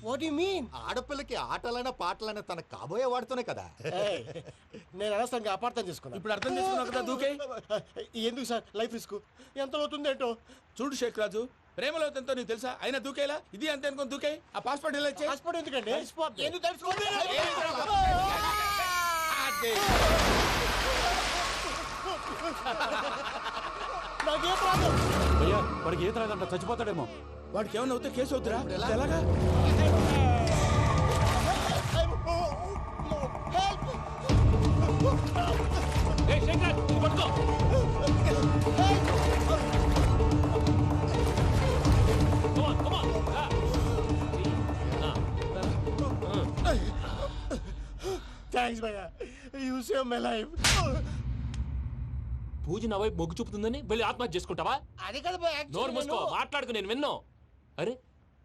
What you mean? ఆడపిల్లకి ఆటలైనా పాటలైనా తన కాబోయే వాడుతూనే కదా. నేను అనవసరంగా అపార్థం చేసుకున్నా. ఇప్పుడు అర్థం చేసుకున్నావు కదా, దూకే. ఎందుకు సార్ లైఫ్ రిస్క్ ఎంత అవుతుంది ఏంటో. చూడు షేక్ రాజు, ప్రేమలో ఎంతో నీకు తెలుసా? అయినా దూకేలా ఇది అంతే అనుకుని దూకే. ఆ పాస్పోర్ట్ ఎలా ఇచ్చే? పాస్పోర్ట్ ఎందుకండి? ఎందుకు తెలుసుకోండి. నాకేం ప్రాబ్లం? భయ్యా వాడికి ఈత రాదంట, చచ్చిపోతాడేమో. వాడికి ఏమన్నా అవుతే కేసు అవుతురా? ఎలాగా? థ్యాంక్స్ భయ్యా, యు సేవ్ మై లైఫ్. పూజ నా వైపు మొగ్గు చూపుతుందని వెళ్ళి ఆత్మహత్య చేసుకుంటావా? అది కదా భయ్యా, నోరు మూసుకో, మాట్లాడుకు, నేను విన్నో. అరే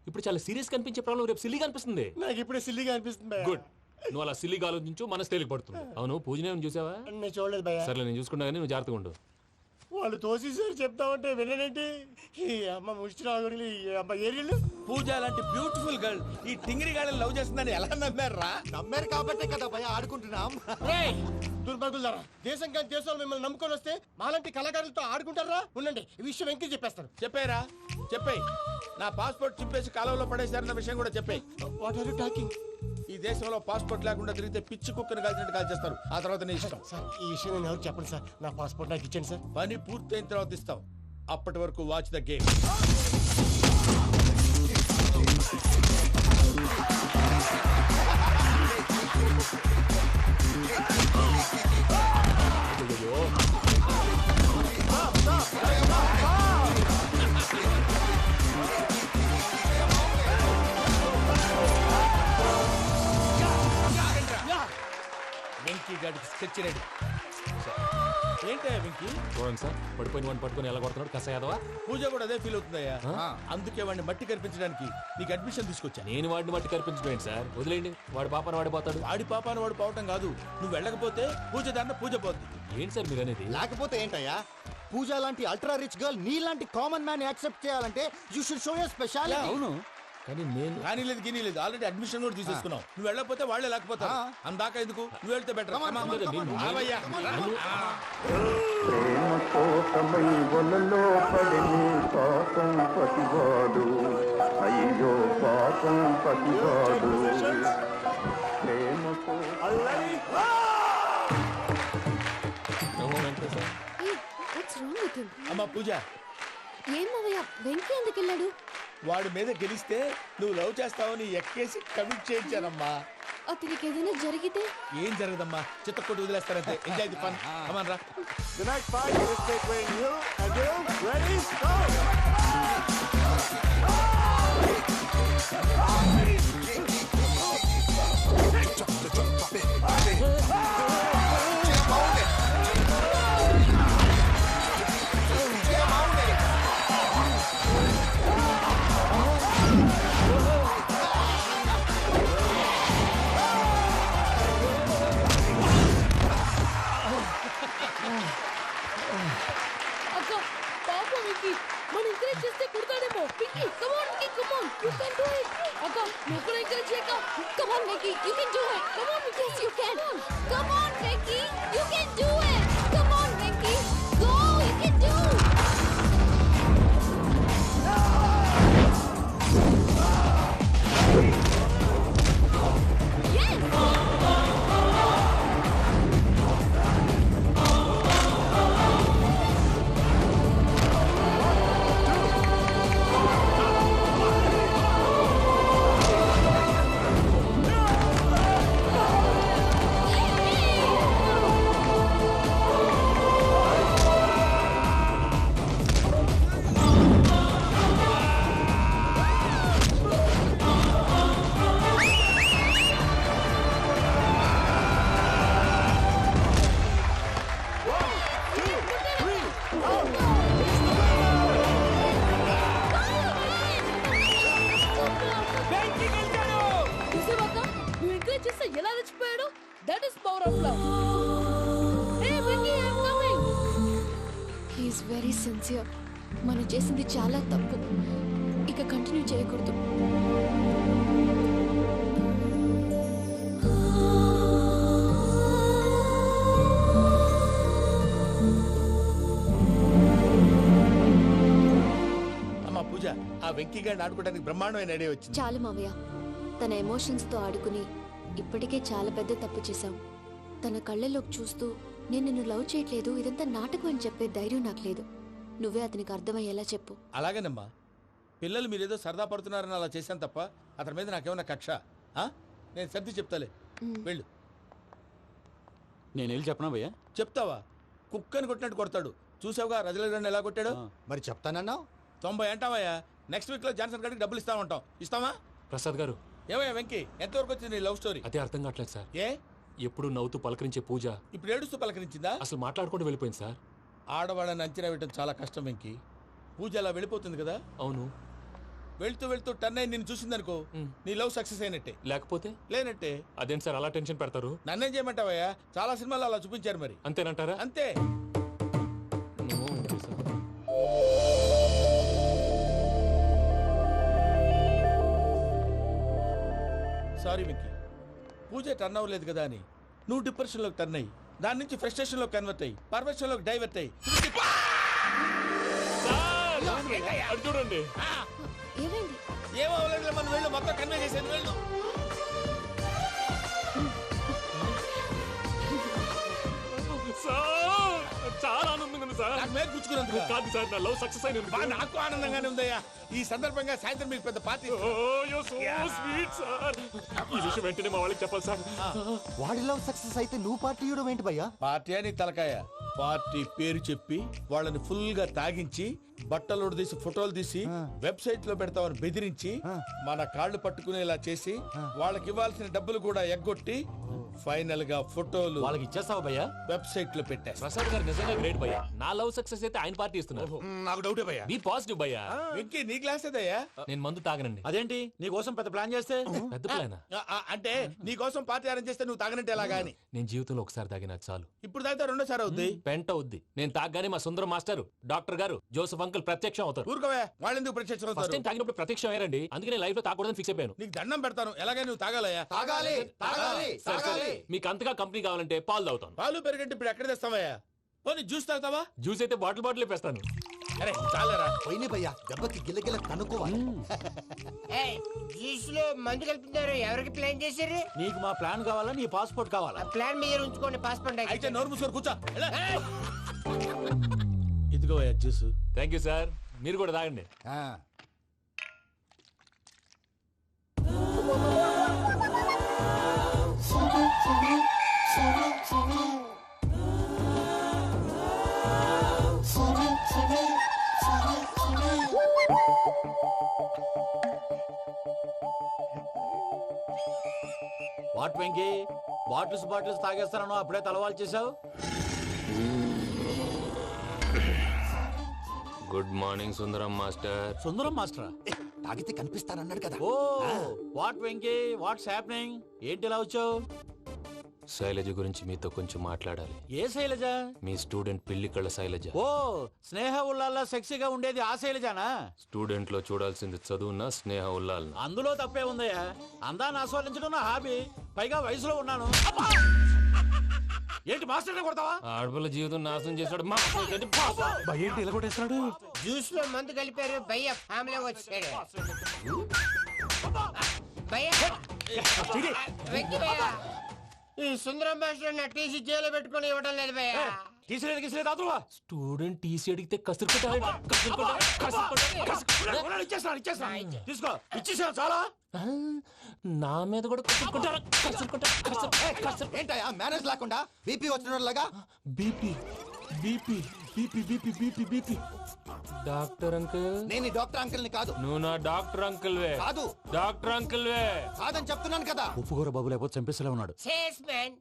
ఇప్పుడు చాలా సీరియస్ కనిపించే ప్రాబ్లం రేపు సిల్లీగా అనిపిస్తుంది. నాకు ఇప్పుడే సిల్లీగా అనిపిస్తుంది భయ్యా. గుడ్, నువ్వు అలా సిల్లీగా ఆలోచించు, మనసు తేలిక పడుతుంది. అవును పూజనే చూసావా? నేను చూడలేదు భయ్యా. సరే నేను చూసుకుంటా కానీ నువ్వు జాగ్రత్తగా ఉండు. వాళ్ళు తోసేసారు చెప్తామంటే విననేంటి? ఈ అమ్మ ముష్టి రాగుడి అమ్మ ఏరియలు. పూజ లాంటి బ్యూటిఫుల్ గర్ల్ ఈ టింగిరి గాళ్ళని లవ్ చేస్తుందని ఎలా నమ్మారా? నమ్మారు కాబట్టే కదా భయ ఆడుకుంటున్నాం. దుర్భగులారా, దేశం కానీ దేశంలో మిమ్మల్ని నమ్ముకొని వస్తే మాలాంటి కళాకారులతో ఆడుకుంటారా? ఉండండి, ఈ విషయం వెంకీ చెప్పేస్తాను. చెప్పారా? చెప్పేయ్. నా పాస్పోర్ట్ చింపేసి కాలంలో పడేశారన్న విషయం కూడా చెప్పేయ్. What are you talking? ఈ దేశంలో పాస్పోర్ట్ లేకుండా తిరిగితే పిచ్చి కుక్కను కాల్చినట్టు కాల్చేస్తారు. ఆ తర్వాత నీ ఇష్టం. సార్ ఈ విషయం నేను ఎవరు చెప్పండి సార్. నా పాస్పోర్ట్ నాకు ఇచ్చేయండి సార్. పని పూర్తయిన తర్వాత ఇస్తాం. అప్పటి వరకు వాచ్ ద గేమ్. వెంకీ గాడికి స్కెచ్ రెడీ. ఏంటా వెంకీ? చూడండి సార్, పడిపోయిన వాడిని పట్టుకొని ఎలా కొడుతున్నాడు కస యాదవా. పూజ కూడా అదే ఫీల్ అవుతుందయ్యా. అందుకే వాడిని మట్టి కనిపించడానికి నీకు అడ్మిషన్ తీసుకొచ్చా. నేను వాడిని మట్టి కనిపించబోయింది సార్, వదిలేండి. వాడి పాపను వాడిపోతాడు. వాడి పాపాను వాడు పోవటం కాదు, నువ్వు వెళ్ళకపోతే పూజ దాన్న పూజ పోద్ది. ఏంటి సార్ మీరు అనేది? లేకపోతే ఏంటయ్యా, పూజ లాంటి అల్ట్రా రిచ్ గర్ల్ నీ లాంటి కామన్ మ్యాన్ యాక్సెప్ట్ చేయాలంటే you should show your speciality. అవును, కానీ నేను కానీ లేదు గిని లేదు, ఆల్రెడీ అడ్మిషన్ కూడా తీసేసుకున్నావు. నువ్వు వెళ్ళకపోతే వాళ్ళే లేకపోతారు. అందాక ఎందుకు, నువ్వు వెళ్తే బెటర్. ప్రేమ కోసమై వలలో పడిని పాపం పతివాడు, అయ్యో పాపం పతివాడు. ప్రేమ అమ్మా పూజ, ఏం మావయ్య వెంకీ ఎందుకు వెళ్ళాడు? వాడి మీద గెలిస్తే నువ్వు లవ్ చేస్తావని ఎక్కేసి కమిట్ చేయించానమ్మా. అతనికి ఏదైనా జరిగితే? ఏం జరగదమ్మా, చిత్తకొట్టు వదిలేస్తారంతే. Enjoy the fun. కమాన్ రా. The night fight is between you and you. Ready? Go! అక్క పాపం వెంకీ, మనం ఎంకరేజ్ చేస్తే కుడతాడేమో. Venky come on Venky, come on, you can do it. అక్క నువ్వు కూడా ఎంకరేజ్ చేయక. Come on Venky, you can do it. Come on Venky, you can. Come on Venky, you can do it. Come on Venky, go, you can do. ఎలా రెచ్చిపోయాడు? That is power of love. Hey Venky, I am coming. He is very sincere. మనం చేసింది చాలా తప్పు, ఇక continue చేయకూడదు. వెంకీ గారిని ఆడుకోవడానికి బ్రహ్మాండమైన ఐడియా వచ్చింది. చాలు మావయ్య, తన ఎమోషన్స్ తో ఆడుకుని ఇప్పటికే చాలా పెద్ద తప్పు చేశావు. తన కళ్ళలోకి చూస్తూ నేను నిన్ను లవ్ చేయట్లేదు, ఇదంతా నాటకం అని చెప్పే ధైర్యం నాకు లేదు. నువ్వే అతనికి అర్థమయ్యేలా చెప్పు. అలాగేనమ్మా, పిల్లలు మీరేదో సరదా పడుతున్నారని అలా చేశాను తప్ప అతని మీద నాకేమన్నా కక్ష? నేను సర్ది చెప్తాలే, వెళ్ళు. నేను వెళ్ళి చెప్పనా భయ్యా? చెప్తావా? కుక్కని కొట్టినట్టు కొడతాడు. చూసావుగా రజలగడ్డని ఎలా కొట్టాడు? మరి చెప్తానన్నావు. 90 అంటావయ్యా. నెక్స్ట్ వీక్ లో జాన్సన్ గారికి డబ్బులు ఇస్తామంటాం. ఇస్తావా? ప్రసాద్ గారు, ఏమయ్యా వెంకీ, ఎంతవరకు వచ్చింది నీ లవ్ స్టోరీ? అదే అర్థం కావట్లేదు సార్. ఏ ఎప్పుడు నవ్వుతూ పలకరించే పూజ ఇప్పుడు ఏడుస్తూ పలకరించిందా? అసలు మాట్లాడుకుంటూ వెళ్ళిపోయింది సార్. ఆడవాళ్ళని అంచనా వేయడం చాలా కష్టం వెంకీ. పూజ అలా వెళ్ళిపోతుంది కదా. అవును. వెళ్తూ వెళ్తూ టర్న్ అయి నిన్ను చూసిందనుకో, నీ లవ్ సక్సెస్ అయినట్టే. లేకపోతే లేనట్టే. అదేం సార్ అలా టెన్షన్ పెడతారు? నన్నేం చేయమంటావయ్యా? చాలా సినిమాలు అలా చూపించారు మరి. అంతేనంటారా? అంతే. సారీ వెంకీ, పూజ టర్న్ అవ్వలేదు కదా అని నువ్వు డిప్రెషన్ లోకి టర్న్ అయ్యి, దాని నుంచి ఫ్రస్ట్రేషన్ లో కన్వర్ట్ అయ్యి, పర్వర్షన్ లోకి డైవర్ట్ అయ్యి. అది చూడండి. ఏమైంది? ఏమో అవ్వలేదు, మనం వెళ్ళు, మొత్తం కన్వే చేసేది వెళ్ళు. సార్, చాలా ఆనందంగా ఉంది సార్. నాకు మీద కూర్చుకున్నందుకు కాదు సార్, నా లవ్ సక్సెస్ అయినందుకు. నాకు ఆనందంగానే ఉందయ్యా. ఈ సందర్భంగా సాయంత్రం మీకు పెద్ద పార్టీ. Sweet sir. ఈ విషయం వెంటనే మా వాళ్ళకి చెప్పాలి సార్. వాడి లవ్ సక్సెస్ అయితే నువ్వు పార్టీ ఇవ్వడం ఏంటి భయ్యా? పార్టీ అని తలకాయ. పార్టీ పేరు చెప్పి వాళ్ళని ఫుల్ గా తాగించి, బట్టలు తీసి ఫోటోలు తీసి వెబ్సైట్ లో పెడతామని బెదిరించి, మన కాళ్ళు పట్టుకునేలా చేసి, వాళ్ళకి ఇవ్వాల్సిన డబ్బులు కూడా ఎగ్గొట్టి, ఫైనల్ గా ఫోటోలు వాళ్ళకి ఇచ్చేస్తావా భయ్యా? వెబ్సైట్ లో పెట్టేస్తా. ప్రసాద్ గారు నిజంగా గ్రేట్ భయ్యా. నా లవ్ సక్సెస్ అయితే ఆయన పార్టీ ఇస్తున్నారు. నాకు డౌటే భయ్యా. బీ పాజిటివ్ భయ్యా. వెంకీ నీ గ్లాస్ ఏదయ్యా? నేను మందు తాగనండి. అదేంటి నీ కోసం పెద్ద ప్లాన్ చేస్తే? పెద్ద ప్లాన్. అంటే నీ కోసం పార్టీ అరేంజ్ చేస్తే నువ్వు తాగనంటే ఎలాగా అని. నేను జీవితంలో ఒకసారి తాగినా చాలు. ఇప్పుడు తాగితే రెండోసారి అవుద్ది. పెంట అవుద్ది. నేను తాగగానే మా సుందరం మాస్టర్, డాక్టర్ గారు, జోసఫ్ అంకుల్ ప్రత్యక్షం అవుతారు. ఊరుకోవే, వాళ్ళు ఎందుకు ప్రత్యక్షం ఫస్ట్ అవుతారు? టైం తాగినప్పుడు ప్రత్యక్షం అయ్యారండి. అందుకే నేను లైఫ్ లో తాగకూడదని ఫిక్స్ అయిపోయాను. నీకు దండం పెడతాను, ఎలాగే నువ్వు తాగాలయ్యా. తాగాలి తాగాలి సరే, సరే. మీకు అంతగా కంపెనీ కావాలంటే పాలు తాగుతాను. పాలు పెరిగంటే ఇప్పుడు ఎక్కడ తెస్తావయ్యా? పోనీ జ్యూస్ తాగుతావా? జ్యూస్ అయితే బాటిల్ వేస్తాను. అరే చాలరా. పోయిన భయ్యా, దెబ్బకి గిల్లగిల్ల కనుక్కోవాలి. జ్యూస్ లో మందు కలుపుతున్నారు. ఎవరికి ప్లాన్ చేశారు? నీకు మా ప్లాన్ కావాలా, నీ పాస్పోర్ట్ కావాలా? ప్లాన్ మీరు ఉంచుకోండి, పాస్పోర్ట్ అయితే నోరు మూసుకొని కూర్చో. ఇదిగోయ్యా జ్యూస్. Thank you sir. మీరు కూడా తాగండి. వాట్ వెంకీ, బాటిల్స్ తాగేస్తాను అప్పుడే తలవాలు చేసావు. Good morning Sundaram master. Sundaram మాస్టరా? తాగితే కనిపిస్తానన్నాడు కదా. Oh what Venky, what's happening? ఏంటి ఇలా వచ్చావు? శైలజ గురించి మీతో కొంచెం మాట్లాడాలి. ఏ శైలజ? మీ స్టూడెంట్ పిల్లి కళ్ళ శైలజ. ఓ స్నేహ ఉల్లాల్లో సెక్సీగా ఉండేది ఆ శైలజానా? స్టూడెంట్ లో చూడాల్సింది చదువున స్నేహ ఉల్లాల్. అందులో తప్పే ఉందయ్యా. అందాన్ని ఆస్వాదించడం నా హాబీ. పైగా వయసులో ఉన్నాను. ఏంటి మాస్టర్ని కొడతావా? ఆడపిల్ల జీవితం నాశనం చేశాడు. ఇలా కొట్టేస్తున్నాడు. జ్యూస్ లో మందు కలిపారు. భయ్య ఫ్యామిలీ వచ్చాడు. భయ్య వెక్కి భయ్య, ఈ సుందరం భాష నా టీసీ జైలు పెట్టుకుని ఇవ్వడం లేదు భయ్య. తీసిలేదు అదువా. స్టూడెంట్ టీసీ అడిగితే కసురు తీసుకో, ఇచ్చేసాను చాలా. నా మీద కూడా ఏంటయ్యా మేనేజ్ లేకుండా బీపీ వచ్చినలాగా? BP BP BP BP BP BP. Doctor uncle, నేను ఈ డాక్టర్ అంకుల్ ని కాదు. నువ్వు నా డాక్టర్ అంకుల్ వే. కాదు. డాక్టర్ అంకుల్ వే. కాదని చెప్తున్నాను కదా. ఉప్పుకూర బాబు లేకపోతే చంపేసేలా ఉన్నాడు. సేల్స్మెన్.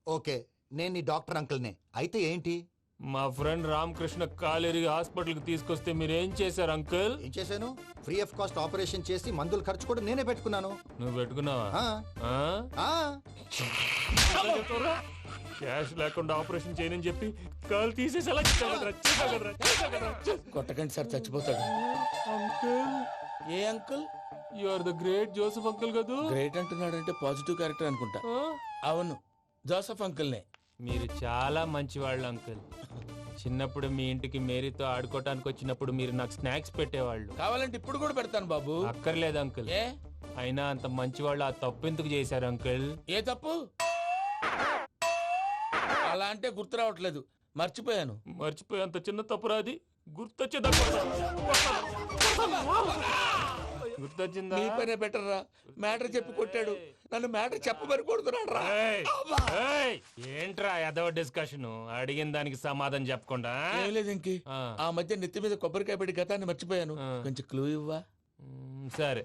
ఓకే, నేను ఈ డాక్టర్ అంకుల్ నే. అయితే ఏంటి? మా ఫ్రెండ్ రామకృష్ణ కాలేరి హాస్పిటల్ కి తీసుకొస్తే మీరేం చేశారు అంకుల్? ఏం చేశాను? ఫ్రీ ఆఫ్ కాస్ట్ ఆపరేషన్ చేసి మందుల ఖర్చు కూడా నేనే పెట్టుకున్నాను. నువ్వు పెట్టుకున్నావా? ఆ, ఆ? ఆ. క్యాష్ లేకుండా ఆపరేషన్ చేయనని చెప్పి కాల్ తీసేసేలా కొట్టకండి సార్, చచ్చిపోతాడు. అంకుల్, ఏ uncle? You are the great Joseph uncle కదూ? గ్రేట్ అంటున్నాడంటే పాజిటివ్ క్యారెక్టర్ అనుకుంటా. అవును, జోసఫ్ అంకుల్నే. మీరు చాలా మంచివాళ్ళు అంకుల్, చిన్నప్పుడు మీ ఇంటికి మేరీతో ఆడుకోవటానికి వచ్చినప్పుడు మీరు నాకు స్నాక్స్ పెట్టేవాళ్ళు. కావాలంటే ఇప్పుడు కూడా పెడతాను బాబు. అక్కర్లేదు అంకుల్. ఏ అయినా అంత మంచి వాళ్ళు ఆ తప్పు ఎందుకు చేశారు అంకుల్? ఏ తప్పు? అలా అంటే గుర్తు రావట్లేదు, మర్చిపోయాను. మర్చిపోయి అంత చిన్న తప్పురా అది? గుర్తొచ్చిందా? నీ పనే బెటర్ రా. మ్యాటర్ చెప్పి కొట్టాడు, నన్ను మ్యాటర్ చెప్పమని కొడుతున్నాడు రా. ఏయ్, ఏంట్రా ఎదవ డిస్కషన్? అడిగిన దానికి సమాధానం చెప్పకుండా. ఏం లేదు ఇంకి, ఆ మధ్య నెత్తి మీద కొబ్బరికాయ పెట్టి గతాన్ని మర్చిపోయాను. కొంచెం క్లూ ఇవ్వా? సరే,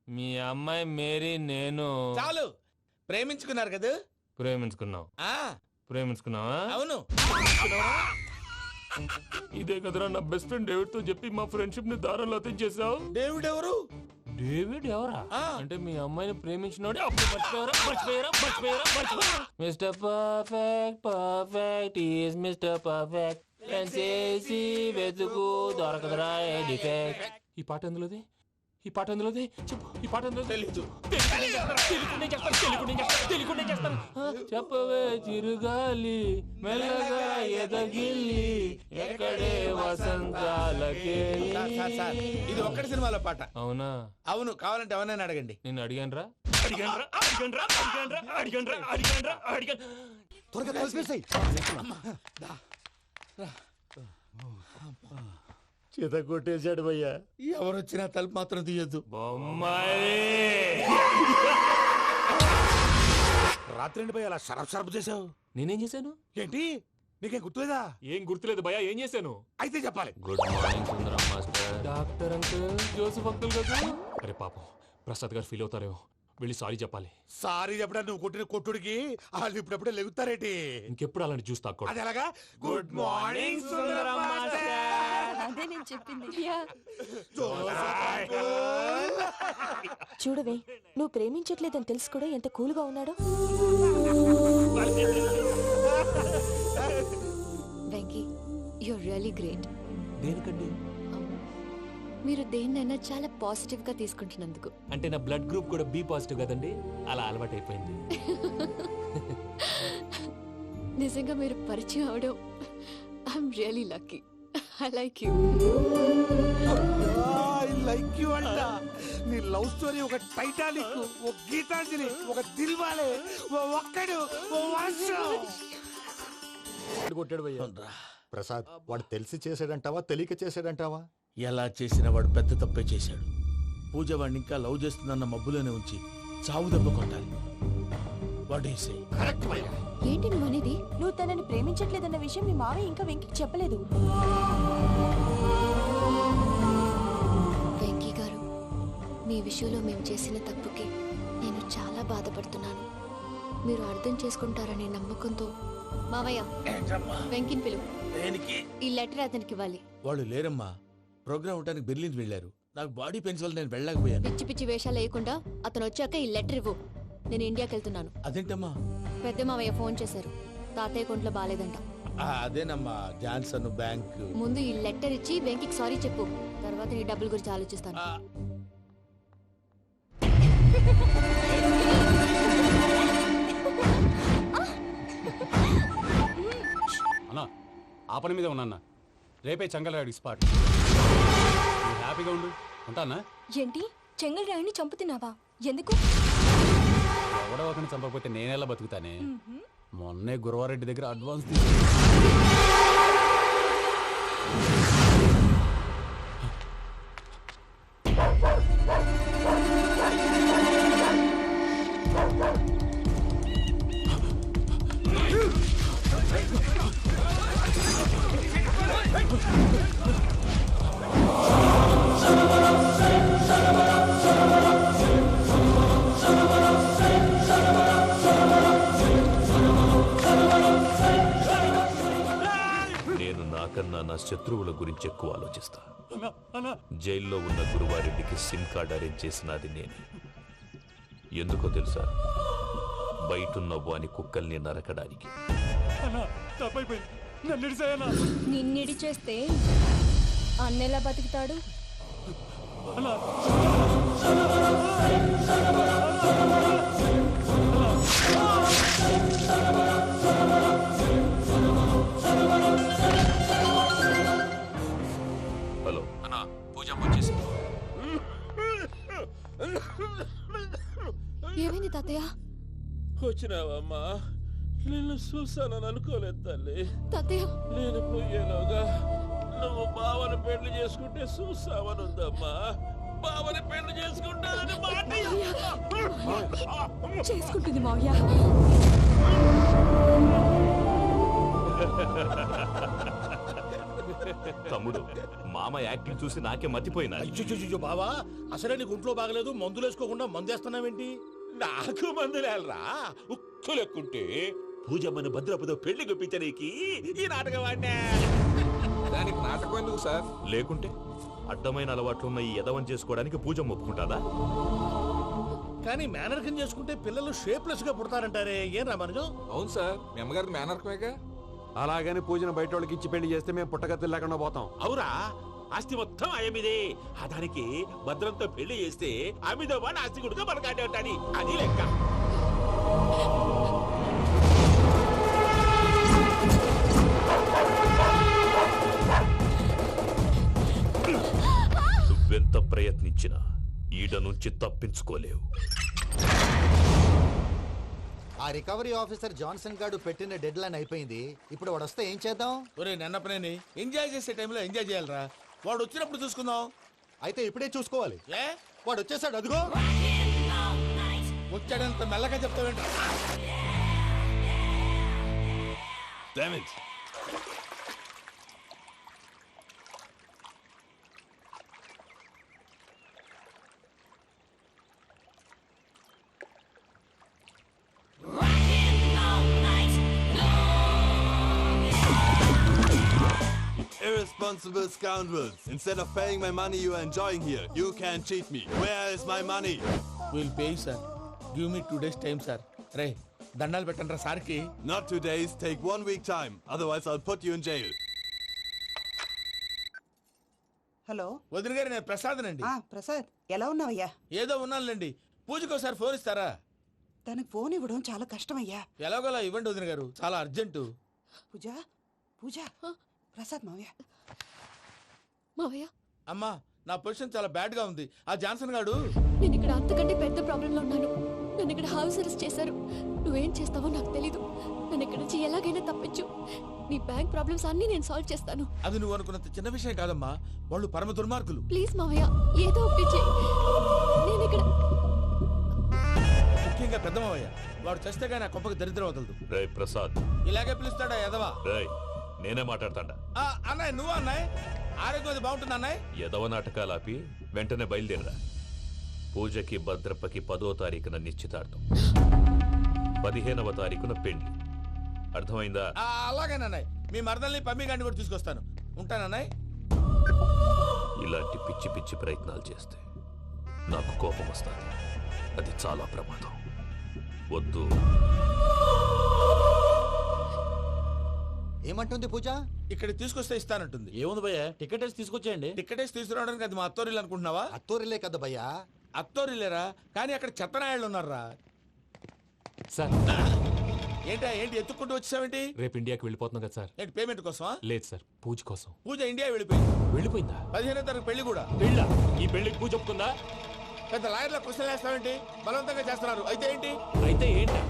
మీ అమ్మాయి మేరీ నేను చాలు. ప్రేమించుకున్నారు కదా? ప్రేమించుకున్నావు. ప్రేమించుకున్నావా? అవును. ఇదే కదరా నా బెస్ట్ ఫ్రెండ్ డేవిడ్ తో చెప్పి మా ఫ్రెండ్షిప్ ని దారంలో తెచ్చేసావు. డేవిడ్ ఎవరు? డేవిడ్ ఎవరా? అంటే మీ అమ్మాయిని ప్రేమించినోడే. Mister perfect, perfect is mister perfect. చేసి వెతుకు దొరకదురా డిఫెక్ట్. ఈ పాట ఎందులోది? ఈ పాట ఎందులోది? చెప్పు. ఈ పాట ఎందులో? తెలీదు. చెప్పవే చిరుగాలి మెల్లగా ఎదగిల్లి ఎక్కడే వసంతాలకే. ఇది ఒక్కటి సినిమాలో పాట. అవునా? అవును. కావాలంటే ఎవరైనా అడగండి. నేను అడిగాను. త్వరగా కలిపేసాయి. చేత కొట్టేశాడు భయ్యా. ఎవరు వచ్చినా తలుపు మాత్రం తీయొద్దు. రాత్రి భయ అలా షరఫ్ చేసావు. నేనేం చేశాను? ఏంటి నీకేం గుర్తులేదా? ఏం గుర్తులేదు భయ్యా. ఏం చేశాను? అయితే చెప్పాలి. Good morning Sundaram master. Doctor uncle, Joseph uncle కదా? అరే పాపం, ప్రసాద్ గారు ఫీల్ అవుతారేమో. వెళ్ళి సారీ చెప్పాలి. సారీ చెప్పడా? నువ్వు కొట్టిన కొట్టుడికి వాళ్ళు ఇప్పుడప్పుడే లెగుతారేటి? ఇంకెప్పుడు అలాంటి జ్యూస్ తాక్కూడదు. అది ఎలాగా? Good morning Sundaram master. అదే నేను చెప్పింది. చూడవే, నువ్వు ప్రేమించట్లేదని తెలుసు కూడా ఎంత కూల్గా ఉన్నాడో. Venky, you're really great. దేనికండి? మీరు దేన్నైనా చాలా పాజిటివ్ గా తీసుకుంటున్నందుకు. అంటే నా బ్లడ్ గ్రూప్ కూడా బి పాజిటివ్ కదండి, అలా అలవాటు అయిపోయింది. నిజంగా మీరు పరిచయం అవడం I'm really lucky. I like you. I like you అంట. నీ లవ్ స్టోరీ ఒక టైటానిక్, ఒక గీతాంజలి, ఒక దిల్వాలే, ఒక్కడు కొట్టాడు భయ్యా. ప్రసాద్, వాడు తెలిసి చేసాడంటావా తెలియక చేసాడంటావా? ఎలా చేసిన వాడు పెద్ద తప్పే చేశాడు. పూజ వాడిని ఇంకా లవ్ చేస్తుందన్న మబ్బులోనే ఉంచి చావు దెబ్బ కొట్టాలి. ఏంటి నువ్వు అనేది? నువ్వు తనని ప్రేమించట్లేదన్న విషయం మీ మావయ్య ఇంకా వెంకీకి చెప్పలేదు. వెంకీ గారు, మీ విషయంలో మేము చేసిన తప్పుకి నేను చాలా బాధపడుతున్నాను. మీరు అర్థం చేసుకుంటారనే నమ్మకంతో మావయ్య వెంకీని పిలువు. ఈ లెటర్ అతనికి ఇవ్వాలి. వాళ్ళు లేరమ్మా, ప్రోగ్రామ్ ఉండడానికి బెర్లిన్ వెళ్ళారు. నాకు బాడీ పెయిన్స్ వల్ల నేను వెళ్ళలేకపోయాను. పిచ్చి పిచ్చి వేషాలు వేయకుండా అతను వచ్చాక ఈ లెటర్ ఇవ్వు. నేను ఇండియాకి వెళ్తున్నాను. అదేంటమ్మా? పెద్ద మావయ్య ఫోన్ చేశారు. తాతయ్య కొంట్లో బాలేదంట. అదేనమ్మా, జాన్సన్ బ్యాంక్. ముందు ఈ లెటర్ ఇచ్చి వెంకీకి సారీ చెప్పు. తర్వాత నీ డబ్బుల గురించి ఆలోచిస్తాను. అన్నా, ఆ పని మీద ఉన్నా. రేపే చెంగల్రాయుడికి స్పాట్. హ్యాపీగా ఉండు. ఉంటానా? ఏంటి, చెంగల్రాయుడిని చంపుతున్నావా? ఎందుకు? ఎవడో ఒకరిని చంపకపోతే నేనెలా బతుకుతానే. మొన్నే గురవారెడ్డి దగ్గర అడ్వాన్స్ నాకన్నా నా శత్రువుల గురించి ఎక్కువ ఆలోచిస్తా. జైల్లో ఉన్న గురువారెడ్డికి సిమ్ కార్డ్ అరేంజ్ చేసినది నేనే. ఎందుకో తెలుసా? బయటున్న వాని కుక్కల్ని నరకడానికి. నిన్నిడి చేస్తే అన్నెలా బతుకుతాడు? ఏమైంది తాతయ్య? వచ్చినావమ్మా, నిన్ను చూసానని అనుకోలేదు తల్లి. తాతయ్య నేను పోయేలోగా నువ్వు బావని పెళ్లి చేసుకుంటే చూసావని ఉందమ్మా. బావని పెళ్లి చేసుకుంటానని మాట చేసుకుంటుంది మావయ్య. తమ్ముడు, మామ యాక్టింగ్ చూసి నాకే మతిపోయినా. అయ్యో బావా, అసలే నీకు ఒంట్లో బాగలేదు, మందులు వేసుకోకుండా మందేస్తున్నావేంటి? నాకు మందులేలరా, ఉక్కు లెక్కుంటే పూజమ్మని భద్రపదో పెళ్లి గుప్పించనీకి ఈ నాటకం ఆడినా. దానికి నాటకం ఎందుకు సార్? లేకుంటే అడ్డమైన అలవాట్లున్న ఈ యదవం చేసుకోవడానికి పూజమ్మ ఒప్పుకుంటాదా? కానీ మేనర్కం చేసుకుంటే పిల్లలు షేప్లెస్ గా పుడతారంటారే, ఏం రామానుజం? అవును సార్, మీ అమ్మగారికి మేనర్కమేగా. అలాగని పూజను బయట వాళ్ళకి ఇచ్చి పెళ్లి చేస్తే మేము పుట్టగతులు లేకుండా పోతాం. అవురా, ఆస్తి మొత్తం ఆయమిదే. ఆ దానికి భద్రంతో పెళ్లి చేస్తే ఆమెతో వాడు ఆస్తి గుడుగా మనకాడే ఉంటాడు. అది లెక్క. నువ్వెంత ప్రయత్నించినా ఈడ నుంచి తప్పించుకోలేవు. ఆ రికవరీ ఆఫీసర్ జాన్సన్ గారు పెట్టిన డెడ్ లైన్ అయిపోయింది. ఇప్పుడు వాడు వస్తే ఏం చేద్దాం? ఒరే నన్నపనేని, ఎంజాయ్ చేసే టైంలో ఎంజాయ్ చేయాలరా. వాడు వచ్చినప్పుడు చూసుకుందాం. అయితే ఇప్పుడే చూసుకోవాలి. ఏ వాడు వచ్చేసాడు, అదిగో. వచ్చాడంత మెల్లగా చెప్తావేంట? Irresponsible scoundrels. Instead of paying my money you are enjoying here, you can cheat me. Where is my money? Will pay sir. Give me 2 days time sir. రే దండాలు పెట్టండి రా సార్కి. Not 2 days, take 1 week time. Otherwise I'll put you in jail. Hello వదిన గారు, నేను ప్రసాదనండి. ప్రసాద్, ఎలా ఉన్నావయ్యా? ఏదో ఉన్నానులేండి. పూజకి ఒకసారి ఫోన్ ఇస్తారా? తనకు ఫోన్ ఇవ్వడం చాలా కష్టమయ్యా. ఎలాగోలా ఇవ్వండి వదిన గారు, చాలా అర్జెంటు. పూజ పూజ, ప్రసాద్ మావయ్య. మావయ్య అమ్మా, నా పొజిషన్ చాలా బ్యాడ్ గా ఉంది. ఆ జాన్సన్ గాడు. నేను ఇక్కడ అంతకంటే పెద్ద ప్రాబ్లంలో ఉన్నాను. నన్ను ఇక్కడ హౌస్ అరెస్ట్ చేశారు. నువ్వేం చేస్తావో నాకు తెలీదు. నన్ను ఇక్కడ నుంచి ఎలాగైనా తప్పించు. నీ బ్యాంక్ ప్రాబ్లమ్స్ అన్ని నేను సాల్వ్ చేస్తాను. అది నువ్వు అనుకున్నంత చిన్న విషయం కాదమ్మా. వాళ్ళు పరమ దుర్మార్గులు. ప్లీజ్ మావయ్య, ఏదో ఒకటి చెయ్యి. నేను ఇక్కడ ముఖ్యంగా పెద్దమావయ్య, వాడు చేస్తే గానీ ఆ కొంపకి దరిద్రం వదలదు. రేయ్ ప్రసాద్, ఇలాగే పిలుస్తాడా ఎదవా? రేయ్ నేనే మాట్లాడతాడా? అన్నయ్య, నువ్వు అన్నయ్య, ఆరోగ్యం అది బాగుంటుంది అన్నయ్య. యదవ నాటకాలు ఆపి వెంటనే బయలుదేరరా. పూజకి భద్రప్పకి 10వ తారీఖున నిశ్చితార్థం, 15వ తారీఖున పెళ్లి. అర్థమైందా? అలాగేనన్నయ్య. మీ మరదల్ని పమ్మి గాండి కూడా తీసుకొస్తాను. ఉంటానన్నయ్య. ఇలాంటి పిచ్చి పిచ్చి ప్రయత్నాలు చేస్తే నాకు కోపం వస్తుంది. అది చాలా ప్రమాదం. వద్దు. ఏమంటుంది పూజ? ఇక్కడ తీసుకొస్తే ఇస్తానంటుంది. ఏముంది భయ్యా, టికెట్ వేసి తీసుకొచ్చేయండి. టికెటేసి తీసుకురావడానికి అది మా అత్తోరిల్లు అనుకుంటున్నావా? అత్తూరిలే కదా భయ్యా. అత్తోరిల్లేరా, కానీ అక్కడ చెత్తనాయాళ్ళు ఉన్నారా. సార్, ఏంటి ఎత్తుక్కుంటూ వచ్చావేంటి? రేపు ఇండియాకి వెళ్ళిపోతున్నాం కదా సార్. ఏంటి పేమెంట్ కోసమా? లేదు సార్, పూజ కోసం. పూజ ఇండియా వెళ్ళిపోయింది. వెళ్ళిపోయిందా? 15వ తారీఖు పెళ్లి కూడా. పెళ్ళా? ఈ పెళ్లికి పూజ ఒప్పుకుందా? పెద్ద లాయర్ల క్వశ్చన్ వేస్తావేంటి? బలవంతంగా చేస్తున్నారు. అయితే ఏంటి? అయితే ఏంటా?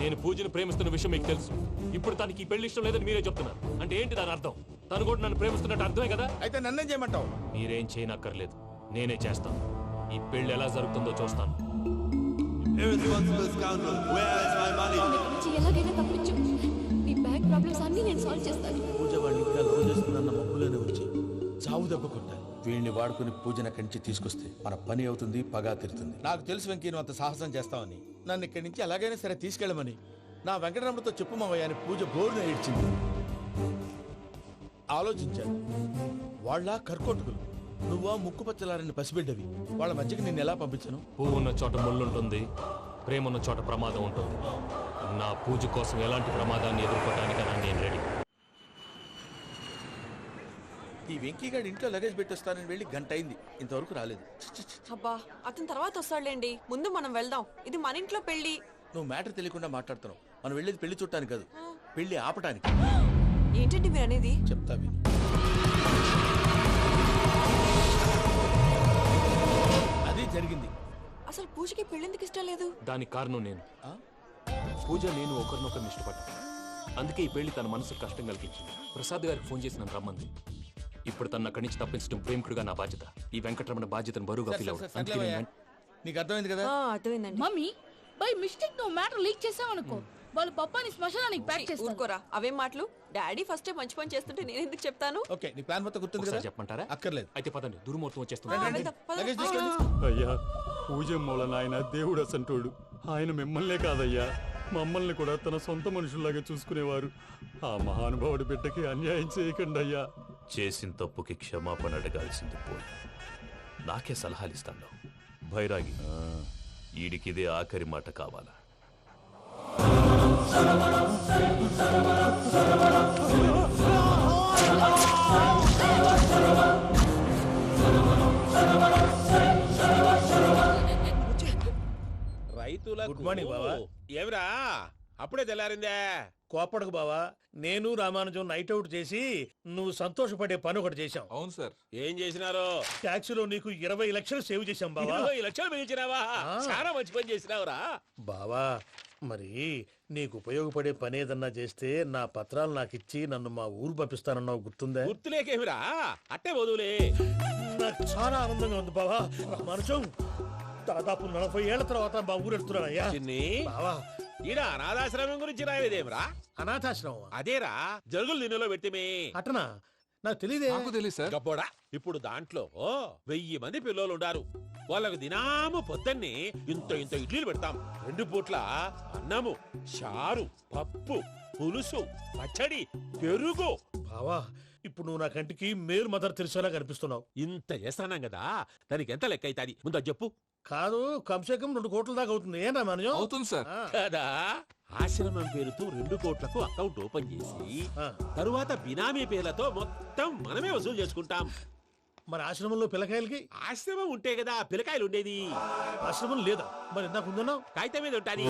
నేను పూజను ప్రేమిస్తున్న విషయం మీకు తెలుసు. ఇప్పుడు తనకి ఈ పెళ్లి ఇష్టం లేదని మీరే చెప్తున్నారు. అంటే ఏంటి దాని అర్థం? తను కూడా నన్ను ప్రేమిస్తున్నట్టు అర్థమే కదా? అయితే నన్నేం చేయమంటావు? మీరేం చేయనక్కర్లేదు, నేనే చేస్తాను. ఈ పెళ్లి ఎలా జరుగుతుందో చూస్తాను. Irresponsible scoundrel, where is my money? నన్ను ఇక్కడ నుంచి ఎలాగైనా తప్పించు. నీ బ్యాంక్ ప్రాబ్లమ్స్ అన్ని నేను సాల్వ్ చేస్తాను. పూజ వాళ్ళు ఇంకా లవ్ చేస్తుందన్న మబ్బులోనే వచ్చి చావు దెబ్బ కొట్టాలి. వీళ్ళని వాడుకుని పూజన కంచి తీసుకొస్తే మన పని అవుతుంది, పగా తిరుతుంది. నాకు తెలుసు వెంకీ నువ్వు అంత సాహసం చేస్తావని. నన్ను ఇక్కడి నుంచి ఎలాగైనా సరే తీసుకెళ్ళమని నా వెంకటరమణతో చెప్పు మావయ్య అని పూజ బోరున ఏడ్చింది. ఆలోచించాను. వాళ్ళ కర్కోటకులు, నువ్వా ముక్కుపచ్చలారని పసిబిడ్డవి. వాళ్ళ మధ్యకి నేను ఎలా పంపించను? పువ్వు ఉన్న చోట ముళ్ళుంటుంది, ప్రేమ ఉన్న చోట ప్రమాదం ఉంటుంది. నా పూజ కోసం ఎలాంటి ప్రమాదాన్ని ఎదుర్కోవడానికైనా నేను రెడీ. ఈ వెంకీగాడి ఇంట్లో లగేజ్ పెట్టొస్తానని వెళ్ళి గంట అయింది, ఇంతవరకు రాలేదు. అబ్బా, అతని తర్వాత వస్తాడులేండి. ముందు మనం వెళ్దాం. ఇది మన ఇంట్లో పెళ్లి. నువ్వు మ్యాటర్ తెలియకుండా మాట్లాడుతున్నావు. మనం వెళ్ళేది పెళ్లి చుట్టానికి కాదు, పెళ్లి ఆపటానికి. ఏంటండి మీరు అనేది? చెప్తా విను. అది జరిగింది. అసలు పూజకి పెళ్ళెందుకు ఇష్టం లేదు? దానికి కారణం నేను. పూజ నేను ఒకరినొకరిని ఇష్టపడ్డా. అందుకే ఈ పెళ్లి తన మనసుకు కష్టం కలిగించింది. ప్రసాద్ గారికి ఫోన్ చేసి నన్ను రమ్మంది. ఇప్పుడు తన అక్కడి నుంచి తప్పించడం ప్రేమికుడుగా నా బాధ్యత. ఈ వెంకటరమణ బాధ్యతను బరువుగా ఫీల్ అవ్వడం. నీకు అర్థమైంది కదా? అర్థమైందండి. మమ్మీ బై మిస్టేక్ నువ్వు మ్యాటర్ లీక్ చేసావనుకో, వాళ్ళు పప్పాని శ్మశానానికి ప్యాక్ చేస్తారు. ఊరుకోరా, అవేం మాటలు? డాడీ ఫస్ట్ మంచి పని చేస్తుంటే నేను ఎందుకు చెప్తాను? ఓకే, నీ ప్లాన్ మొత్తం గుర్తుంది కదా? చెప్పమంటారా? అక్కర్లేదు. అయితే పదండి, దుర్ముహూర్తం వచ్చేస్తుంది. వెళ్దాం, పద. లగేజ్ తీసుకెళ్ళు. అయ్యా పూజమ్మోళ నాయన దేవుడు అసంటోడు. ఆయన మిమ్మల్నే కాదయ్యా, మమ్మల్ని కూడా తన సొంత మనుషుల్లాగా చూసుకునేవారు. ఆ మహానుభావుడి బిడ్డకి అన్యాయం చేయకండి అయ్యా. చేసిన తప్పుకి క్షమాపణ అడగాల్సింది పోయి నాకే సలహాలు ఇస్తాను. భైరాగి, ఈడికిదే ఆఖరి మాట కావాలా? రైతులకు గుడ్ మార్నింగ్ బావా. ఏమిరా అప్పుడే తెల్లారిందే? కోపడకు బావా, నేను రామానుజం నైట్ అవుట్ చేసి నువ్వు సంతోషపడే పని ఒకటి చేశాం. అవును సార్. ఏం చేసినారు? ట్యాక్సీలో నీకు 20 లక్షలు సేవ్ చేశాం బావా. 20 లక్షలు మిగిల్చినావా? చాలా మంచి పని చేసినావురా బావా. మరి నీకు ఉపయోగపడే పని ఏదన్నా చేస్తే నా పత్రాలు నాకిచ్చి నన్ను మా ఊరు పంపిస్తానన్నావు, గుర్తుందా? గుర్తులేకేమిరా, అట్టే వదులే. నాకు చాలా ఆనందంగా ఉంది బావా. రామానుజం, దాదాపు 40 ఏళ్ల తర్వాత మా ఊరు వెళ్తున్నానయ్యా. బావా, ఈడ అనాథాశ్రమం గురించి రాయలేదేమిరా? అనాథాశ్రమం అదేరా, జరుగులు నిన్నలో పెట్టిమే. అటనా? నాకు తెలియదే. గబ్బోడా, ఇప్పుడు దాంట్లో 1000 మంది పిల్లలు ఉండారు. వాళ్ళకు దినాము పొద్దున్నే ఇంత ఇంత ఇడ్లీలు పెడతాం. 2 పూట్ల అన్నము, చారు, పప్పు, పులుసు, పచ్చడి, పెరుగు. బావా, ఇప్పుడు నువ్వు నా కంటికి మేలు మదర్ తెలిసేలా కనిపిస్తున్నావు. ఇంత చేస్తానం కదా, దానికి ఎంత లెక్క అవుతుంది ముందు అది చెప్పు. కాదు, కంసేకం 2 కోట్ల దాకా అవుతుంది. ఏం రామానుజం? అవుతుంది సార్. కదా, ఆశ్రమం పేరుతో 2 కోట్లకు అకౌంట్ ఓపెన్ చేసి తరువాత బినామీ పేర్లతో మొత్తం మనమే వసూలు చేసుకుంటాం. మరి ఆశ్రమంలో పిల్లకాయలకి? ఆశ్రమం ఉంటే కదా పిల్లకాయలు ఉండేది. ఆశ్రమం లేదా? మరి ఇందాక ఉందన్నావు. కాగితం మీద ఉంటాది.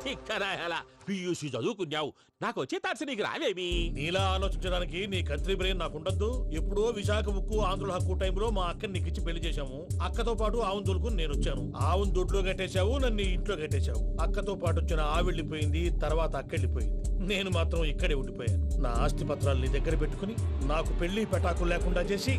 తిక్కరాయాల పియూసీ చదువుకున్నావు, నాకు వచ్చే తాట్స్ నీకు రావేమి? నీలా ఆలోచించడానికి నీ కత్రి బ్రెయిన్ నాకుండద్దు. ఎప్పుడో విశాఖ ఉక్కు ఆంధ్రుల హక్కు టైంలో మా అక్కని నీకిచ్చి పెళ్లి చేశాము. అక్కతో పాటు ఆవును దొడుకుని నేను వచ్చాను. ఆవును దొడ్లో కట్టేశావు, నన్ను ఇంట్లో కట్టేశావు. అక్కతో పాటు వచ్చిన ఆవిళ్ళిపోయింది, తర్వాత అక్కెళ్ళిపోయింది. నేను మాత్రం ఇక్కడే ఉండిపోయాను. నా ఆస్తి పత్రాలు నీ దగ్గర పెట్టుకుని నాకు పెళ్లి పెటాకులు లేకుండా చేసి